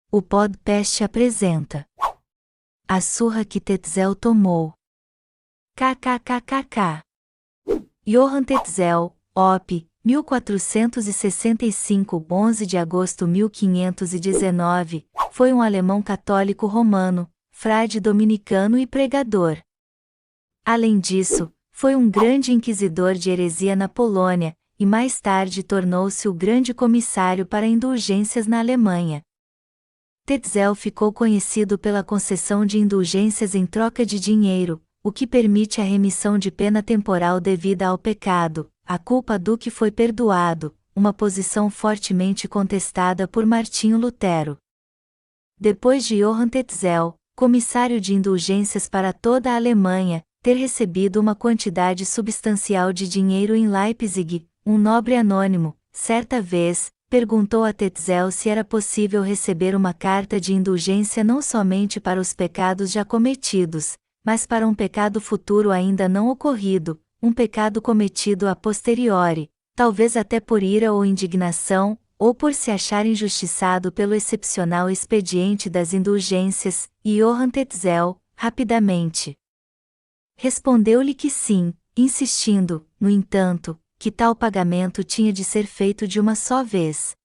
O podcast apresenta a surra que Tetzel tomou. KKKKK. Johann Tetzel, Op. 1465, 11 de agosto 1519, foi um alemão católico romano, frade dominicano e pregador. Além disso, foi um grande inquisidor de heresia na Polônia, e mais tarde tornou-se o grande comissário para indulgências na Alemanha. Tetzel ficou conhecido pela concessão de indulgências em troca de dinheiro, o que permite a remissão de pena temporal devida ao pecado, a culpa do que foi perdoado, uma posição fortemente contestada por Martinho Lutero. Depois de Johann Tetzel, comissário de indulgências para toda a Alemanha, ter recebido uma quantidade substancial de dinheiro em Leipzig, um nobre anônimo, certa vez, perguntou a Tetzel se era possível receber uma carta de indulgência não somente para os pecados já cometidos, mas para um pecado futuro ainda não ocorrido, um pecado cometido a posteriori, talvez até por ira ou indignação, ou por se achar injustiçado pelo excepcional expediente das indulgências, e Johann Tetzel, rapidamente, respondeu-lhe que sim, insistindo, no entanto, que tal pagamento tinha de ser feito de uma só vez.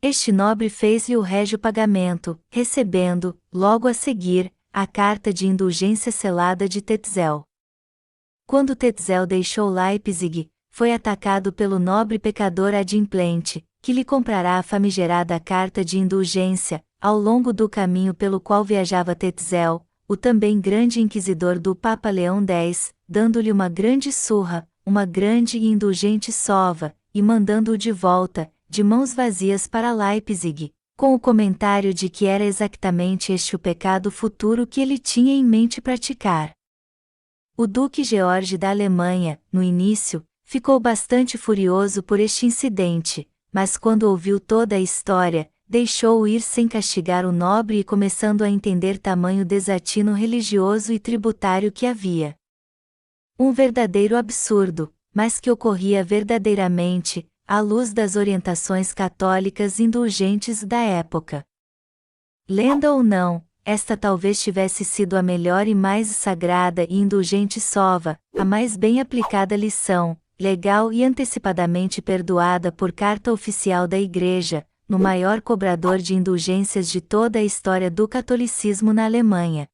Este nobre fez-lhe o régio pagamento, recebendo, logo a seguir, a carta de indulgência selada de Tetzel. Quando Tetzel deixou Leipzig, foi atacado pelo nobre pecador adimplente, que lhe comprará a famigerada carta de indulgência. Ao longo do caminho pelo qual viajava Tetzel, o também grande inquisidor do Papa Leão X, dando-lhe uma grande surra, uma grande e indulgente sova, e mandando-o de volta, de mãos vazias para Leipzig, com o comentário de que era exatamente este o pecado futuro que ele tinha em mente praticar. O Duque George da Alemanha, no início, ficou bastante furioso por este incidente, mas quando ouviu toda a história, deixou-o ir sem castigar o nobre e começando a entender tamanho desatino religioso e tributário que havia. Um verdadeiro absurdo, mas que ocorria verdadeiramente, à luz das orientações católicas indulgentes da época. Lenda ou não, esta talvez tivesse sido a melhor e mais sagrada e indulgente sova, a mais bem aplicada lição, legal e antecipadamente perdoada por carta oficial da Igreja, no maior cobrador de indulgências de toda a história do catolicismo na Alemanha.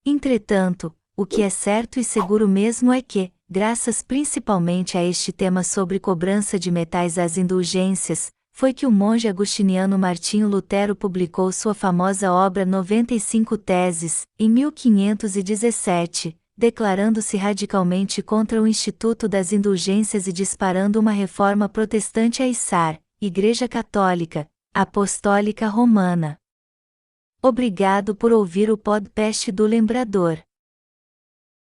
Entretanto, o que é certo e seguro mesmo é que, graças principalmente a este tema sobre cobrança de metais às indulgências, foi que o monge agostiniano Martinho Lutero publicou sua famosa obra 95 Teses, em 1517, declarando-se radicalmente contra o Instituto das Indulgências e disparando uma reforma protestante à ISAR, Igreja Católica, Apostólica Romana. Obrigado por ouvir o podcast do Lembrador.